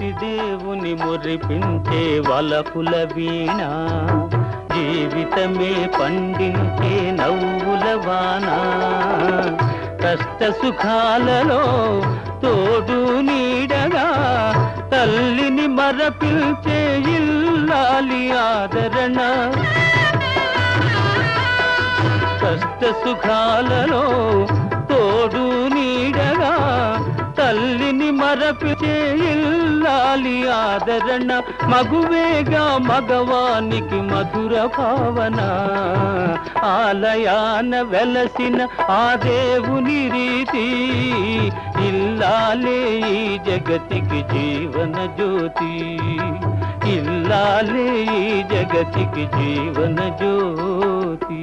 పతిదేవుని మురిపించే వలపుల వీణ, జీవితమే పండించే నవ్వుల వాన. కష్ట సుఖాలలో తోడు నీడగా తల్లిని మరపిల్చే ఇల్లాలి ఆదరణ. కష్ట సుఖాలలో తోడు నీడగా తల్లిని మరపిల్చే ఇల్లాలి ఆదరణ. మగువేగా మగవానికి మధుర భావన, ఆలయాన వెలసిన ఆ దేవుని రీతి. ఇల్లాలే ఈ జగతికి జీవన జ్యోతి, ఇల్లాలే ఈ జగతికి జీవన జ్యోతి.